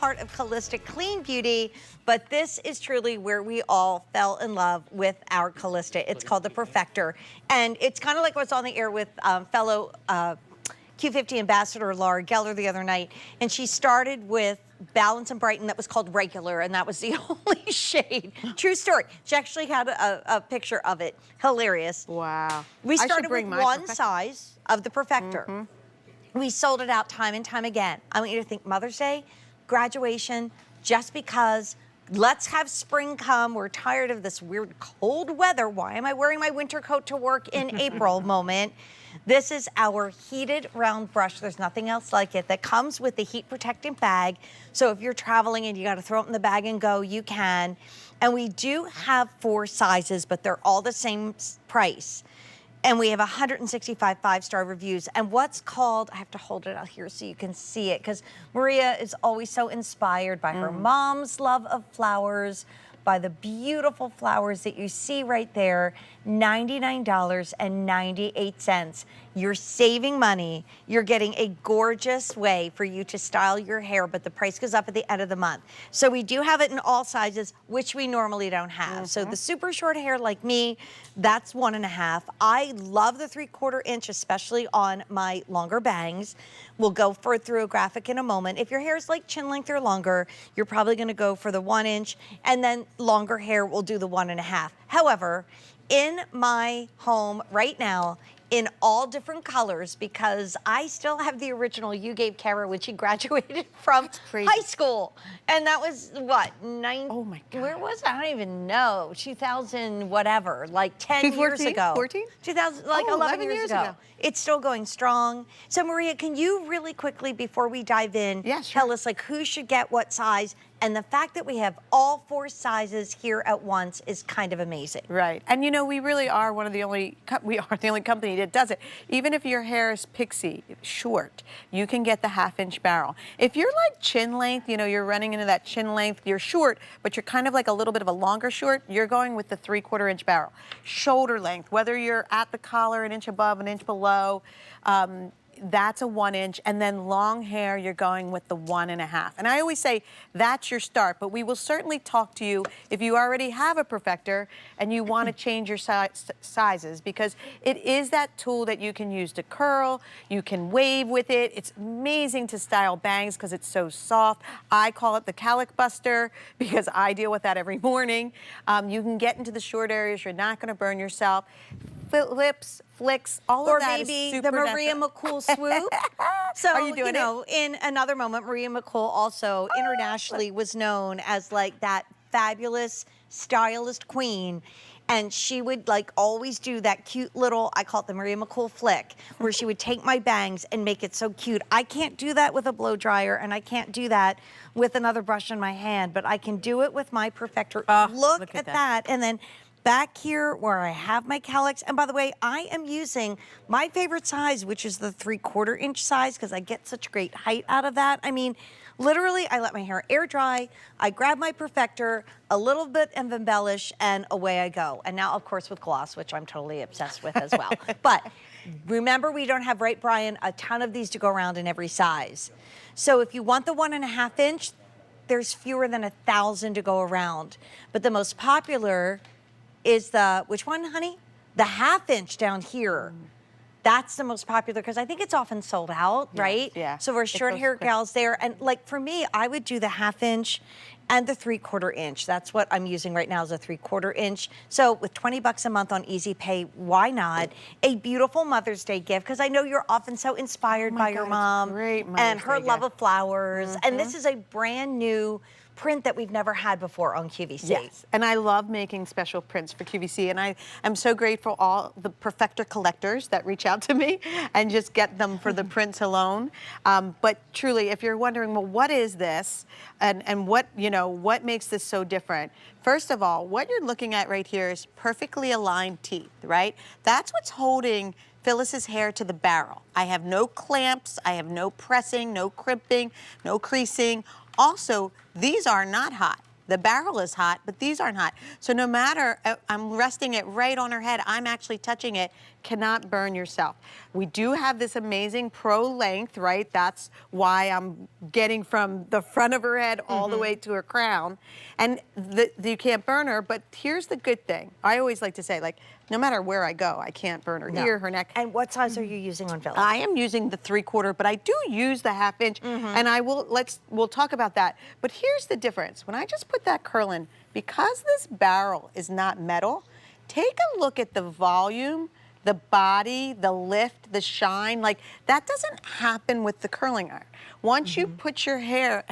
part of Calista Clean Beauty, but this is truly where we all fell in love with our Calista. It's called the Perfecter, and it's kind of like what's on the air with fellow QVC ambassador Laura Geller the other night, and she started with Balance and Brighten that was called regular, and that was the only shade. True story. She actually had a picture of it. Hilarious. Wow. We started with one size of the Perfecter. We sold it out time and time again. I want you to think Mother's Day, graduation, just because. Let's have spring come. We're tired of this weird cold weather. Why am I wearing my winter coat to work in April moment? This is our heated round brush. There's nothing else like it that comes with the heat protectant bag. So if you're traveling and you got to throw it in the bag and go, you can. And we do have 4 sizes, but they're all the same price. And we have 165 5-star reviews. And what's called, I have to hold it out here so you can see it, because Maria is always so inspired by her mom's love of flowers, by the beautiful flowers that you see right there, $99.98. You're saving money. You're getting a gorgeous way for you to style your hair, but the price goes up at the end of the month. So we do have it in all sizes, which we normally don't have. So the super short hair like me, that's 1.5. I love the 3/4 inch, especially on my longer bangs. We'll go through a graphic in a moment. If your hair is like chin length or longer, you're probably gonna go for the 1 inch, and then longer hair will do the 1.5. However, in my home right now, in all different colors, because I still have the original you gave Kara when she graduated from high school. And that was what, Oh my God. where was it? I don't even know. 2000 whatever, like 10 years ago. 14? 2000, like 11 years ago. It's still going strong. So Maria, can you really quickly, before we dive in, tell us like who should get what size? And the fact that we have all 4 sizes here at once is kind of amazing. Right. And you know, we really are one of the only, we are the only company that does it. Even if your hair is pixie, short, you can get the 1/2 inch barrel. If you're like chin length, you know, you're running into that chin length, you're short, but you're kind of like a little bit of a longer short, you're going with the 3/4 inch barrel. Shoulder length, whether you're at the collar, 1 inch above, 1 inch below, that's a 1 inch, and then long hair, you're going with the 1.5. And I always say that's your start, but we will certainly talk to you if you already have a Perfecter and you want to change your sizes, because it is that tool that you can use to curl, you can wave with it. It's amazing to style bangs because it's so soft. I call it the calic buster because I deal with that every morning. You can get into the short areas, you're not going to burn yourself. Flips, flicks, all of that is super the Maria McCool swoop. So, Are you doing know, in another moment, Maria McCool also internationally was known as like that fabulous stylist queen. And she would like always do that cute little, I call it the Maria McCool flick, where she would take my bangs and make it so cute. I can't do that with a blow dryer, and I can't do that with another brush in my hand, but I can do it with my Perfecter. Look at that. And then back here where I have my calics, and by the way, I am using my favorite size, which is the 3/4 inch size, because I get such great height out of that. I mean, literally, I let my hair air dry, I grab my Perfecter, a little bit of embellish, and away I go. And now, of course, with gloss, which I'm totally obsessed with as well. But remember, we don't have, right, Brian, a ton of these to go around in every size. So if you want the 1.5 inch, there's fewer than 1,000 to go around. But the most popular is the, which one, honey? The 1/2 inch down here. That's the most popular because I think it's often sold out, right? Yeah. So we're short hair gals there. And like for me, I would do the 1/2 inch and the 3/4 inch. That's what I'm using right now is a 3/4 inch. So with 20 bucks a month on Easy Pay, why not? A beautiful Mother's Day gift, because I know you're often so inspired by your mom and her love of flowers. And this is a brand new print that we've never had before on QVC. Yes, and I love making special prints for QVC, and I am so grateful all the Perfecter collectors that reach out to me and just get them for the prints alone. But truly, if you're wondering, well, what is this, and what, you know, what makes this so different? First of all, what you're looking at right here is perfectly aligned teeth, right? That's what's holding Phyllis's hair to the barrel. I have no clamps, I have no pressing, no crimping, no creasing. Also, these are not hot. The barrel is hot, but these aren't hot. So no matter, I'm resting it right on her head, I'm actually touching it. cannot burn yourself. We do have this amazing pro length, right? That's why I'm getting from the front of her head all the way to her crown. And you can't burn her, but here's the good thing. I always like to say, like, no matter where I go, I can't burn her ear, her neck. And what size are you using on Phyllis? I am using the 3/4, but I do use the 1/2 inch, and we'll talk about that. But here's the difference. When I just put that curl in, because this barrel is not metal, take a look at the volume, the body, the lift, the shine. Like, that doesn't happen with the curling iron. Once you put your hair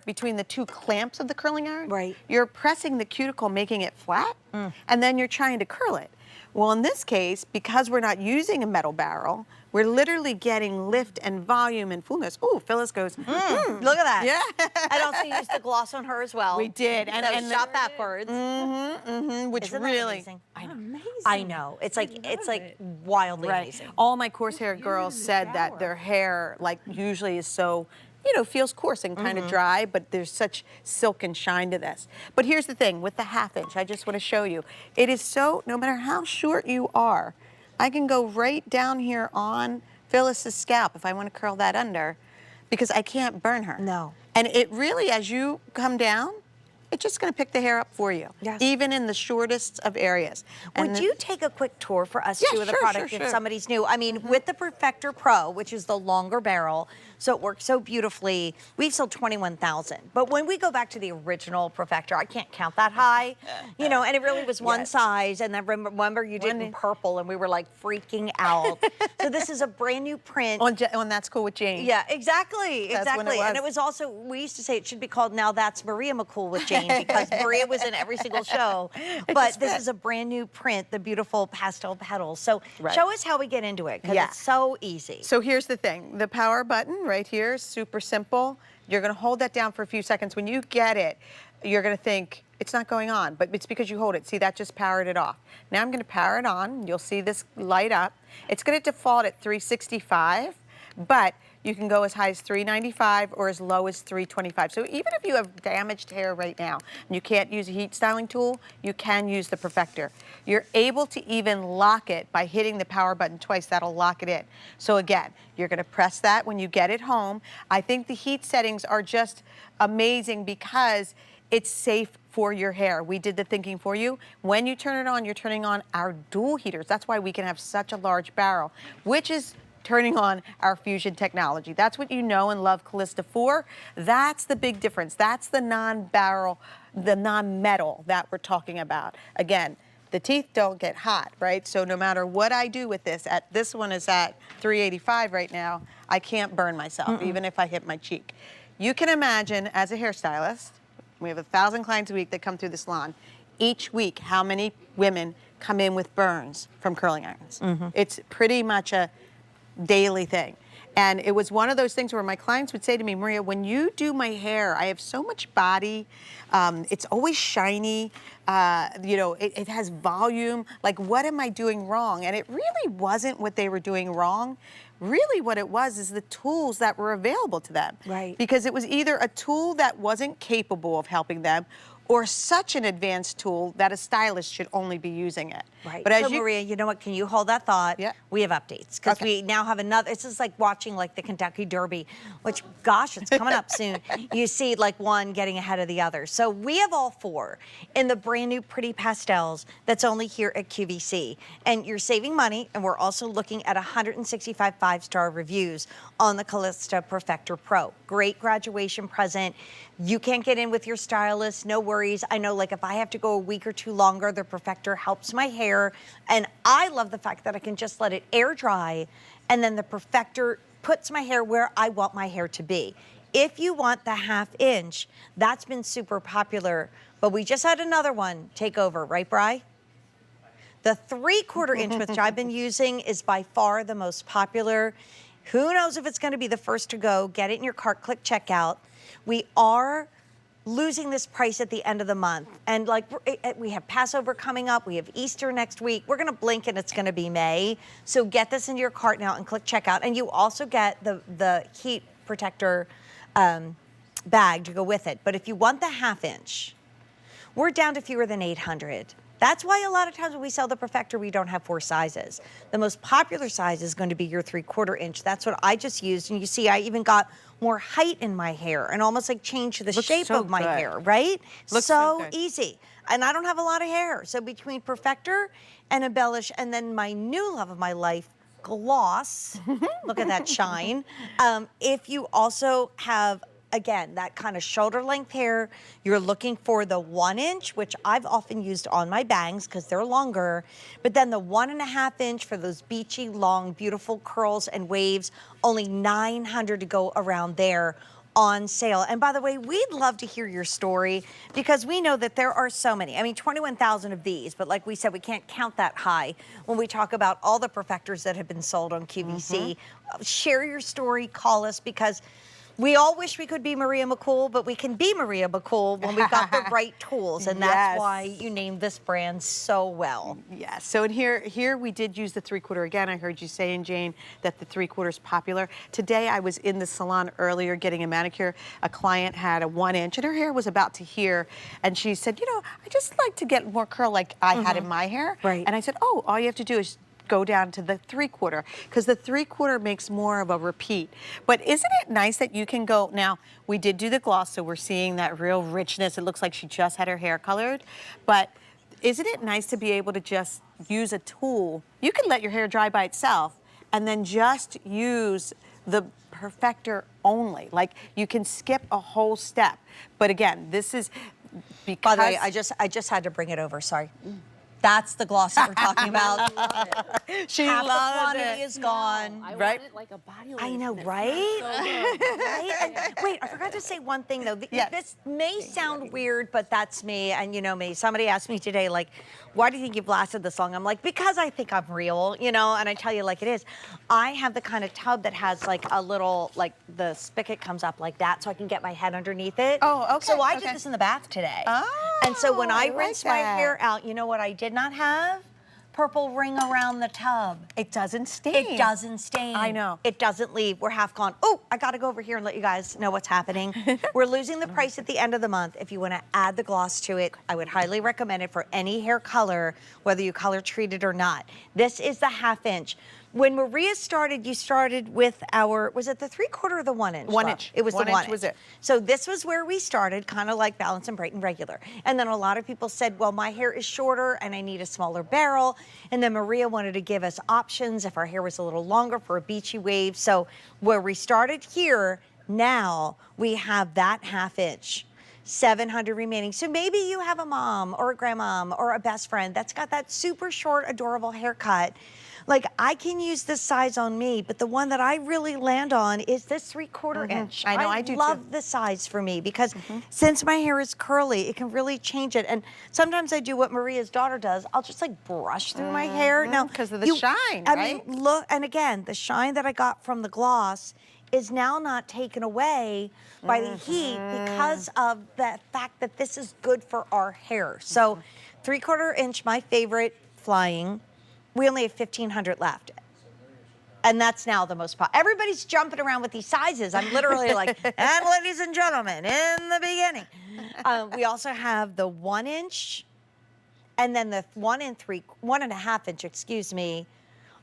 between the 2 clamps of the curling iron, right, you're pressing the cuticle, making it flat, and then you're trying to curl it. Well, in this case, because we're not using a metal barrel, we're literally getting lift and volume and fullness. Oh, Phyllis goes, look at that. Yeah. And also used the gloss on her as well. We did. And shot backwards. Which Isn't that really, amazing? I know. Amazing. I know. It's like wildly amazing. All my coarse hair girls said that their hair, like, usually is so, feels coarse and kind of dry, but there's such silk and shine to this. But here's the thing, with the 1/2 inch, I just want to show you, it is so, no matter how short you are, I can go right down here on Phyllis's scalp if I want to curl that under, because I can't burn her. No. And it really, as you come down, it's just going to pick the hair up for you, even in the shortest of areas. Would you take a quick tour for us too of the sure, product sure, if sure. somebody's new? I mean, with the Perfecter Pro, which is the longer barrel, so it works so beautifully. We've sold 21,000, but when we go back to the original Perfecter, I can't count that high, and it really was one size. And then remember you did it in purple, and we were like freaking out. So this is a brand new print. On That's Cool with Jane. Yeah, exactly, That's when exactly. it was. And it was also, we used to say it should be called Now That's Maria McCool with Jane, because Maria was in every single show. But this is a brand new print, the beautiful pastel petals. So show us how we get into it, because it's so easy. So here's the thing. The power button right here is super simple. You're going to hold that down for a few seconds. When you get it, you're going to think, it's not going on, but it's because you hold it. See, that just powered it off. Now I'm going to power it on. You'll see this light up. It's going to default at 365, but you can go as high as 395 or as low as 325. So even if you have damaged hair right now and you can't use a heat styling tool, you can use the Perfecter. You're able to even lock it by hitting the power button twice. That'll lock it in. So again, you're going to press that when you get it home. I think the heat settings are just amazing because it's safe for your hair. We did the thinking for you. When you turn it on, you're turning on our dual heaters. That's why we can have such a large barrel, which is turning on our fusion technology. That's what you know and love Calista for. That's the big difference. That's the non-barrel, the non-metal that we're talking about. Again, the teeth don't get hot, right? So no matter what I do with this one is at 385 right now, I can't burn myself, even if I hit my cheek. You can imagine, as a hairstylist, we have 1,000 clients a week that come through the salon. Each week, how many women come in with burns from curling irons? It's pretty much a daily thing. And it was one of those things where my clients would say to me, Maria, when you do my hair, I have so much body, it's always shiny, it has volume, like what am I doing wrong? And it really wasn't what they were doing wrong. Really what it was is the tools that were available to them. Right. Because it was either a tool that wasn't capable of helping them or such an advanced tool that a stylist should only be using it. Right. But so Maria, you know what? Can you hold that thought? Yeah. We have updates because we now have another. It's just like watching like the Kentucky Derby, which, gosh, it's coming up soon. You see like one getting ahead of the other. So we have all 4 in the brand new pretty pastels that's only here at QVC, and you're saving money. And we're also looking at 165 5-star reviews on the Calista Perfecter Pro. Great graduation present. You can't get in with your stylist, no worries. I know, like, if I have to go a week or 2 longer, the Perfecter helps my hair. And I love the fact that I can just let it air dry, and then the Perfecter puts my hair where I want my hair to be. If you want the 1/2 inch, that's been super popular, but we just had another one take over, right, Bri? The 3/4 inch, which I've been using, is by far the most popular. Who knows if it's going to be the first to go? Get it in your cart, click checkout. We are losing this price at the end of the month. And like we have Passover coming up, we have Easter next week. We're gonna blink and it's gonna be May. So get this into your cart now and click checkout. And you also get the heat protector bag to go with it. But if you want the 1/2 inch, we're down to fewer than 800. That's why a lot of times when we sell the Perfecter, we don't have 4 sizes. The most popular size is going to be your 3/4 inch. That's what I just used. And you see, I even got more height in my hair and almost like changed the shape so of my good. hair, right? Looks so So good. easy. And I don't have a lot of hair. So between Perfecter and Embellish and then my new love of my life, gloss, look at that shine. If you also have, again, that kind of shoulder length hair, you're looking for the 1 inch, which I've often used on my bangs because they're longer, but then the 1.5 inch for those beachy, long, beautiful curls and waves, only $900 to go around there on sale. And by the way, we'd love to hear your story because we know that there are so many. I mean, 21,000 of these, but like we said, we can't count that high when we talk about all the Perfecters that have been sold on QVC. Share your story, call us, because we all wish we could be Maria McCool, but we can be Maria McCool when we've got the right tools, and that's Yes. why you named this brand so well. Yes. So in here we did use the 3/4 again. I heard you saying, Jane, that the 3/4 is popular. Today I was in the salon earlier getting a manicure. A client had a 1 inch and her hair was about to here, and she said, you know, I just like to get more curl like I had in my hair. Right. And I said, oh, all you have to do is go down to the 3/4 because the 3/4 makes more of a repeat. But isn't it nice that you can go, now we did do the gloss, so we're seeing that real richness. It looks like she just had her hair colored, but isn't it nice to be able to just use a tool? You can let your hair dry by itself and then just use the Perfecter only. Like you can skip a whole step. But again, this is because— By the way, I just had to bring it over, sorry. That's the gloss that we're talking about. she Half the loves quantity it. is gone. I Right? want it like a body I lotion. know, It right? smells so good. Right? And wait, I forgot to say one thing though. Yes. This may sound weird, but that's me, and you know me. Somebody asked me today, like, why do you think you've lasted this long? I'm like, because I think I'm real, you know, and I tell you like it is. I have the kind of tub that has like a little, like the spigot comes up like that so I can get my head underneath it. Oh, okay, So I okay. did this in the bath today. Oh, and so when I like rinsed my that. hair out, you know what I did not have? Purple ring around the tub. It doesn't stain. It doesn't stain. I know. It doesn't leave. We're half gone. Oh, I got to go over here and let you guys know what's happening. We're losing the price at the end of the month. If you want to add the gloss to it, I would highly recommend it for any hair color, whether you color treat it or not. This is the 1/2 inch. When Maria started, you started with our, was it the 3/4 or the 1 inch? 1 love? inch. It was 1 the inch 1 was inch. it. So this was where we started, kind of like Balance and Brighten regular. And then a lot of people said, well, my hair is shorter and I need a smaller barrel. And then Maria wanted to give us options if our hair was a little longer for a beachy wave. So where we started here, now we have that 1/2 inch. 700 remaining. So maybe you have a mom or a grandmom or a best friend that's got that super short, adorable haircut. Like I can use this size on me, but the one that I really land on is this 3/4 inch. I know, I do too. love the size for me because since my hair is curly, it can really change it. And sometimes I do what Maria's daughter does. I'll just like brush through my hair. Now, 'cause of the shine, I right? mean, look, and again, the shine that I got from the gloss is now not taken away by the heat because of the fact that this is good for our hair. So 3/4 inch, my favorite, flying. We only have 1,500 left. And that's now the most popular. Everybody's jumping around with these sizes. I'm literally like, and ladies and gentlemen, in the beginning. We also have the 1 inch and then the 1.5 inch, excuse me,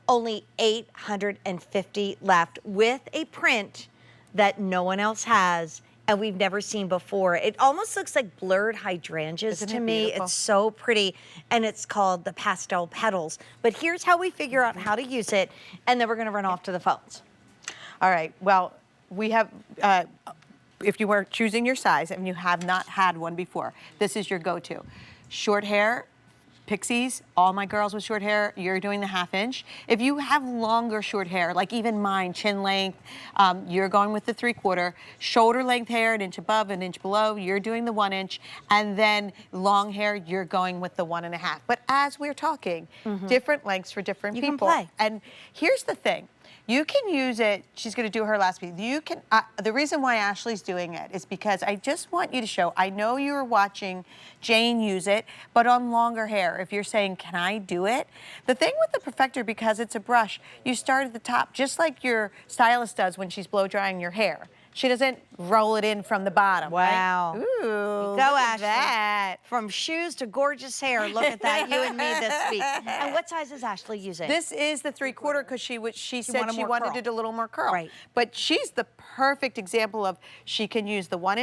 only 850 left with a print that no one else has and we've never seen before. It almost looks like blurred hydrangeas Isn't to it me. beautiful? It's so pretty, and it's called the pastel petals. But here's how we figure out how to use it, and then we're gonna run off to the phones. All right, well, we have, if you were choosing your size and you have not had one before, this is your go-to. Short hair, pixies, all my girls with short hair, you're doing the 1/2 inch. If you have longer short hair, like even mine, chin length, you're going with the 3/4. Shoulder length hair, an inch above, an inch below, you're doing the 1 inch. And then long hair, you're going with the 1.5. But as we're talking, different lengths for different You can people. play. And here's the thing. You can use it, she's gonna do her last piece. You can, the reason why Ashley's doing it is because I just want you to show, I know you were watching Jane use it, but on longer hair, if you're saying, can I do it? The thing with the Perfecter, because it's a brush, you start at the top, just like your stylist does when she's blow drying your hair. She doesn't roll it in from the bottom. Wow. Right? Ooh, Go, look at Ashley. that. From shoes to gorgeous hair. Look at that, you and me this week. And what size is Ashley using? This is the 3/4 because she said wanted she more wanted curl. it a little more curl. Right. But she's the perfect example of she can use the 1"